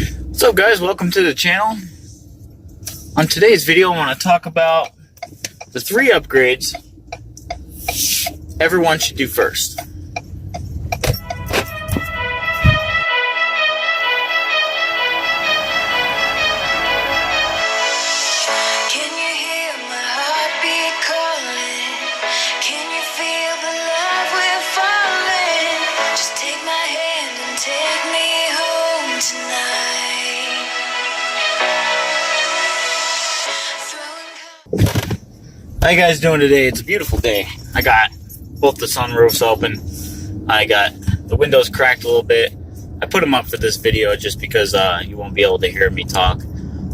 What's up, guys? Welcome to the channel. On today's video, I want to talk about the 3 upgrades everyone should do first. How you guys doing today? It's a beautiful day. I got both the sunroofs open. I got the windows cracked a little bit. I put them up for this video just because you won't be able to hear me talk.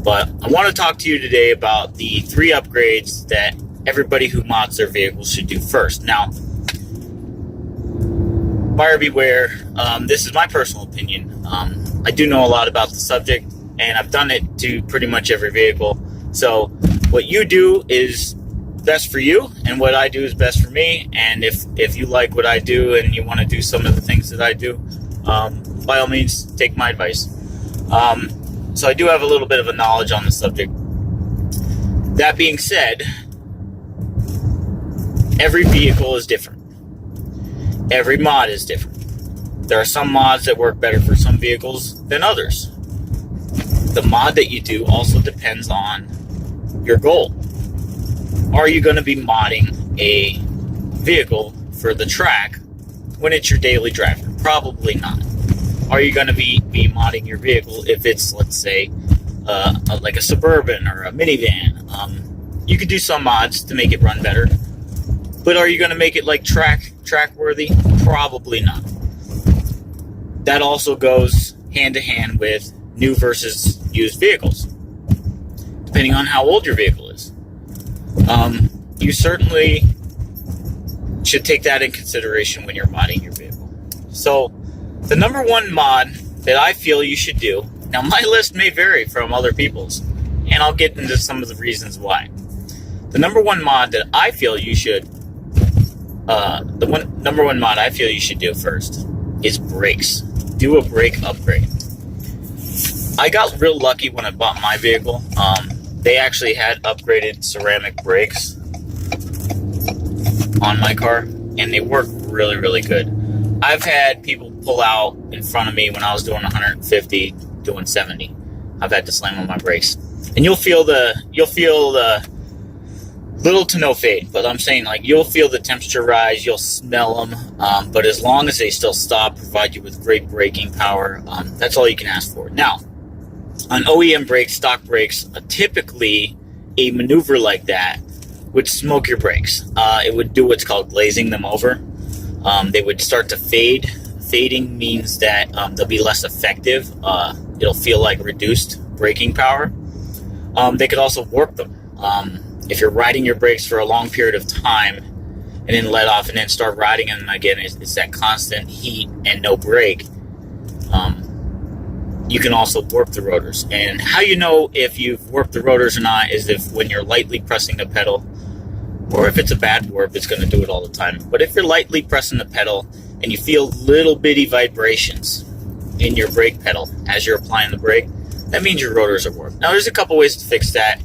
But I want to talk to you today about the 3 upgrades that everybody who mods their vehicles should do first. Now, buyer beware. This is my personal opinion. I do know a lot about the subject, and I've done it to pretty much every vehicle. So what you do is best for you, and what I do is best for me. And if you like what I do and you want to do some of the things that I do, by all means, take my advice. So I do have a little bit of a knowledge on the subject. That being said, every vehicle is different. Every mod is different. There are some mods that work better for some vehicles than others. The mod that you do also depends on your goal. Are you going to be modding a vehicle for the track when it's your daily driver? Probably not. Are you going to be modding your vehicle if it's, let's say, like a Suburban or a minivan? You could do some mods to make it run better. But are you going to make it like track worthy? Probably not. That also goes hand to hand with new versus used vehicles, depending on how old your vehicle is. You certainly should take that in consideration when you're modding your vehicle. So, the number 1 mod that I feel you should do, now my list may vary from other people's, and I'll get into some of the reasons why. The number 1 mod that I feel you should, number one mod I feel you should do first is brakes. Do a brake upgrade. I got real lucky when I bought my vehicle. They actually had upgraded ceramic brakes on my car, and they work really, really good. I've had people pull out in front of me when I was doing 150, doing 70. I've had to slam on my brakes, and you'll feel the little to no fade. But I'm saying, like, you'll feel the temperature rise, you'll smell them. But as long as they still stop, provide you with great braking power, that's all you can ask for. Now, on OEM brakes, stock brakes, typically a maneuver like that would smoke your brakes. It would do what's called glazing them over. They would start to fade. Fading means that they'll be less effective. It'll feel like reduced braking power. They could also warp them. If you're riding your brakes for a long period of time and then let off and then start riding them again, it's that constant heat and no brake. You can also warp the rotors. And how you know if you've warped the rotors or not is if when you're lightly pressing the pedal, or if it's a bad warp, it's going to do it all the time. But if you're lightly pressing the pedal and you feel little bitty vibrations in your brake pedal as you're applying the brake, that means your rotors are warped. Now, there's a couple ways to fix that.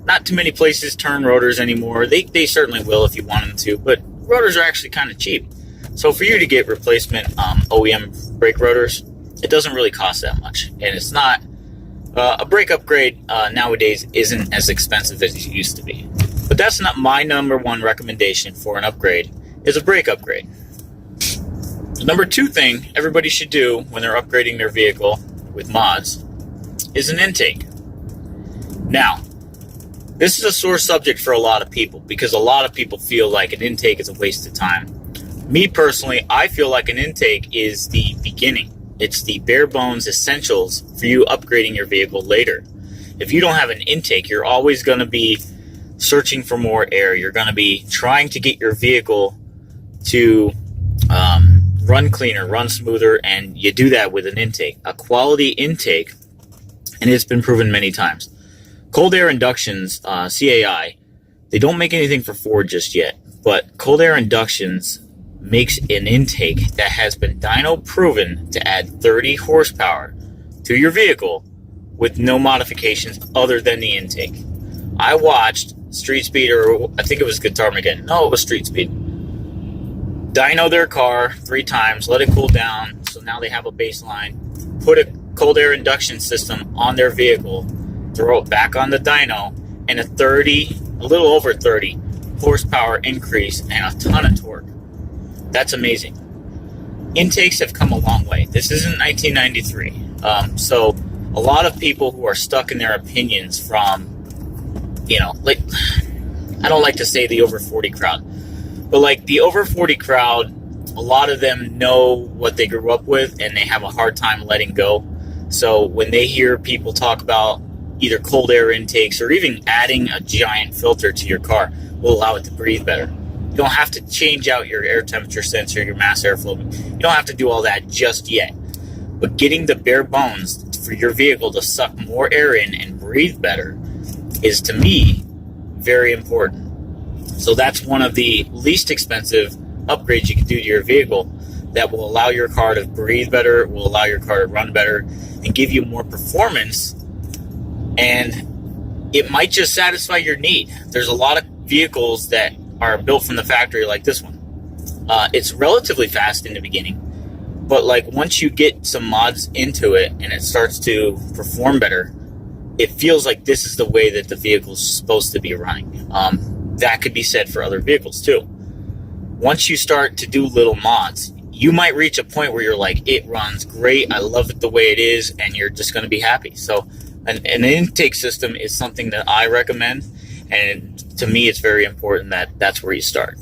Not too many places turn rotors anymore. They certainly will if you want them to, but rotors are actually kind of cheap. So for you to get replacement OEM brake rotors, it doesn't really cost that much, and it's not a brake upgrade nowadays isn't as expensive as it used to be. But that's not my number 1 recommendation for an upgrade, is a brake upgrade. The number 2 thing everybody should do when they're upgrading their vehicle with mods is an intake. Now, this is a sore subject for a lot of people because a lot of people feel like an intake is a waste of time. Me personally, I feel like an intake is the beginning. It's the bare bones essentials for you upgrading your vehicle later. If you don't have an intake, you're always going to be searching for more air. You're going to be trying to get your vehicle to run cleaner, run smoother, and you do that with an intake. A quality intake, and it's been proven many times. Cold air inductions, CAI, they don't make anything for Ford just yet, but cold air inductions makes an intake that has been dyno proven to add 30 horsepower to your vehicle with no modifications other than the intake. I watched Street Speed, or I think it was Guitar Mageddon. No, it was Street Speed. Dyno their car 3 times, let it cool down, so now they have a baseline. Put a cold air induction system on their vehicle, throw it back on the dyno, and a little over 30 horsepower increase and a ton of torque. That's amazing. Intakes have come a long way. This isn't 1993. So a lot of people who are stuck in their opinions from, like, I don't like to say the over 40 crowd, but like the over 40 crowd, a lot of them know what they grew up with and they have a hard time letting go. So when they hear people talk about either cold air intakes or even adding a giant filter to your car will allow it to breathe better. You don't have to change out your air temperature sensor, your mass airflow. You don't have to do all that just yet. But getting the bare bones for your vehicle to suck more air in and breathe better is, to me, very important. So that's one of the least expensive upgrades you can do to your vehicle that will allow your car to breathe better, will allow your car to run better, and give you more performance. And it might just satisfy your need. There's a lot of vehicles that are built from the factory like this one. It's relatively fast in the beginning, but like once you get some mods into it and it starts to perform better, it feels like this is the way that the vehicle's supposed to be running. That could be said for other vehicles too. Once you start to do little mods, you might reach a point where you're like, it runs great, I love it the way it is, and you're just going to be happy. So an intake system is something that I recommend, and to me it's very important that that's where you start.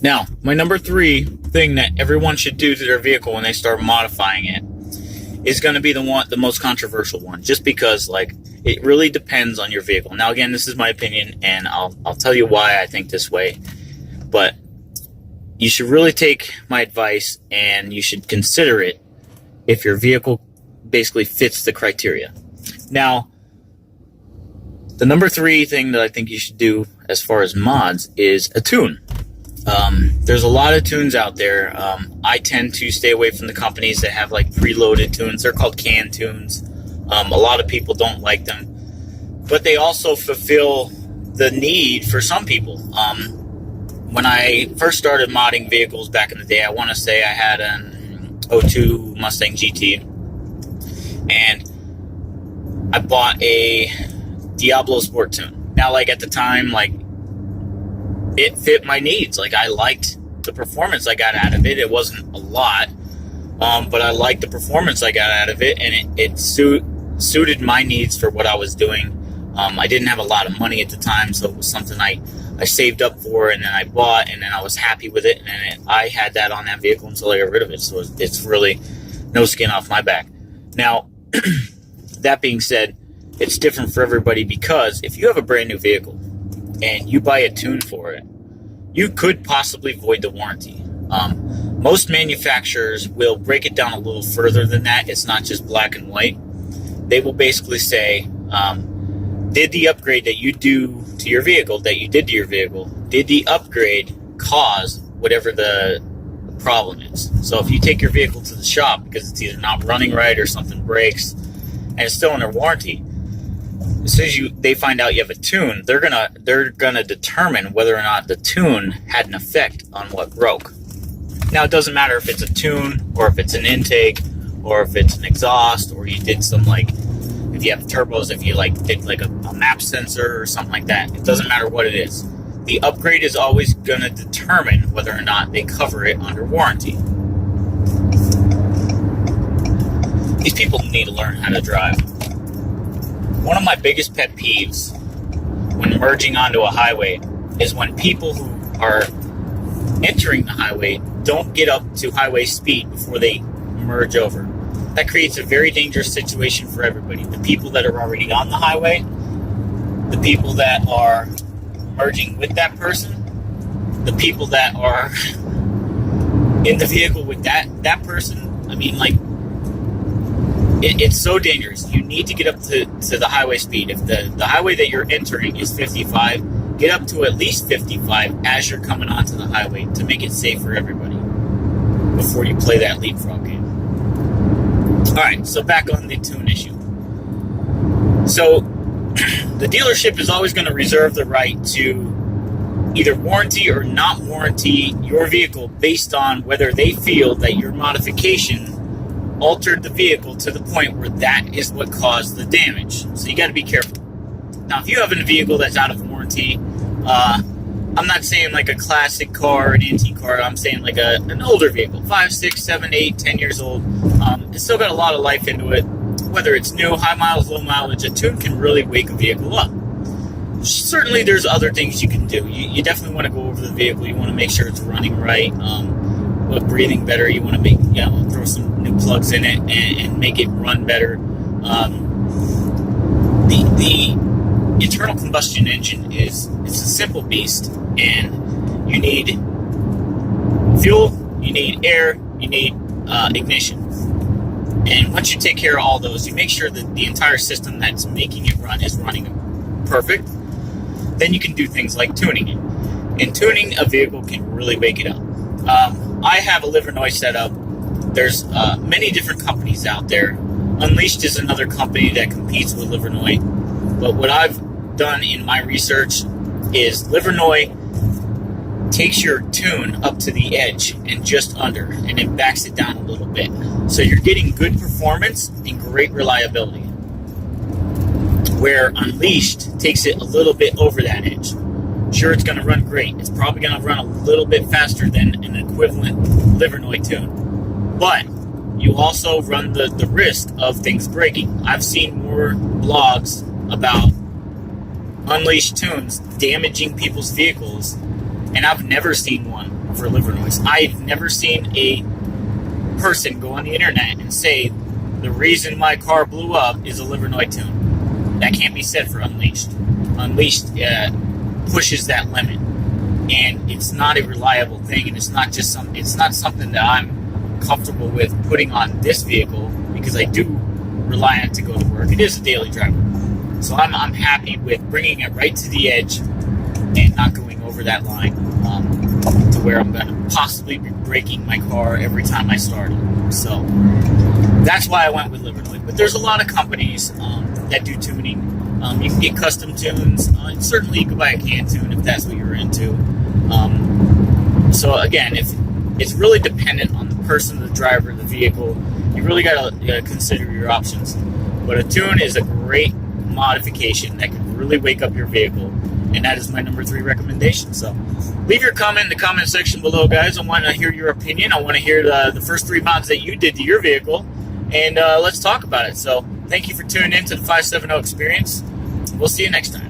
Now, my number 3 thing that everyone should do to their vehicle when they start modifying it is going to be the most controversial one, just because like it really depends on your vehicle. Now again, this is my opinion, and I'll tell you why I think this way, but you should really take my advice and you should consider it if your vehicle basically fits the criteria. Now, the number 3 thing that I think you should do as far as mods is a tune. There's a lot of tunes out there. I tend to stay away from the companies that have like preloaded tunes. They're called canned tunes. A lot of people don't like them, but they also fulfill the need for some people. When I first started modding vehicles back in the day, I want to say I had an 02 Mustang GT, and I bought a Diablo Sport tune. Now, like at the time, like it fit my needs. Like I liked the performance I got out of it. It wasn't a lot, but I liked the performance I got out of it, and it suited my needs for what I was doing. I didn't have a lot of money at the time, so it was something I saved up for, and then I bought, and then I was happy with it, and I had that on that vehicle until I got rid of it. So it's really no skin off my back. Now, that being said, it's different for everybody, because if you have a brand new vehicle and you buy a tune for it, you could possibly void the warranty. Most manufacturers will break it down a little further than that. It's not just black and white. They will basically say, did the upgrade that you do to your vehicle, did the upgrade cause whatever the problem is? So if you take your vehicle to the shop because it's either not running right or something breaks and it's still under warranty, as soon as they find out you have a tune, they're gonna determine whether or not the tune had an effect on what broke. Now, it doesn't matter if it's a tune or if it's an intake or if it's an exhaust, or you did some, like, if you have turbos, if you did a map sensor or something like that. It doesn't matter what it is. The upgrade is always going to determine whether or not they cover it under warranty. These people need to learn how to drive. One of my biggest pet peeves when merging onto a highway is when people who are entering the highway don't get up to highway speed before they merge over. That creates a very dangerous situation for everybody. The people that are already on the highway, the people that are merging with that person, the people that are in the vehicle with that person. I mean, like, it's so dangerous. You need to get up to the highway speed. If the highway that you're entering is 55, get up to at least 55 as you're coming onto the highway to make it safe for everybody before you play that leapfrog game. right, so back on the tune issue. So the dealership is always going to reserve the right to either warranty or not warranty your vehicle based on whether they feel that your modification altered the vehicle to the point where that is what caused the damage. So you got to be careful. Now, if you have a vehicle that's out of warranty, I'm not saying like a classic car, an antique car. I'm saying like an older vehicle, 5, 6, 7, 8, 10 years old. It's still got a lot of life into it. Whether it's new, high miles, low mileage, a tune can really wake a vehicle up. Certainly, there's other things you can do. You definitely want to go over the vehicle. You want to make sure it's running right, breathing better. You want to make, throw some new plugs in it and make it run better. The internal combustion engine it's a simple beast, and you need fuel, you need air, you need ignition. And once you take care of all those, you make sure that the entire system that's making it run is running perfect. Then you can do things like tuning it. And tuning a vehicle can really wake it up. I have a Livernois setup. There's many different companies out there. Unleashed is another company that competes with Livernois. But what I've done in my research is Livernois takes your tune up to the edge and just under, and then backs it down a little bit. So you're getting good performance and great reliability. Where Unleashed takes it a little bit over that edge. Sure, it's going to run great. It's probably going to run a little bit faster than an equivalent Livernois tune. But you also run the risk of things breaking. I've seen more blogs about Unleashed tunes damaging people's vehicles, and I've never seen one for Livernois. I've never seen a person go on the internet and say the reason my car blew up is a Livernois tune. That can't be said for Unleashed. Unleashed pushes that limit, and it's not a reliable thing, and it's not something that I'm comfortable with putting on this vehicle because I do rely on it to go to work. It is a daily driver, so I'm happy with bringing it right to the edge and not going over that line to where I'm going to possibly be breaking my car every time I start it. So that's why I went with Livernois. But there's a lot of companies that do tuning. You can get custom tunes. Certainly, you can buy a can tune if that's what you're into. So again, if it's really dependent on the person, the driver, the vehicle. You really got to consider your options. But a tune is a great modification that can really wake up your vehicle, and that is my number 3 recommendation. So leave your comment in the comment section below, guys. I want to hear your opinion. I want to hear the first 3 mods that you did to your vehicle, and let's talk about it. So thank you for tuning in to the 570 Experience. We'll see you next time.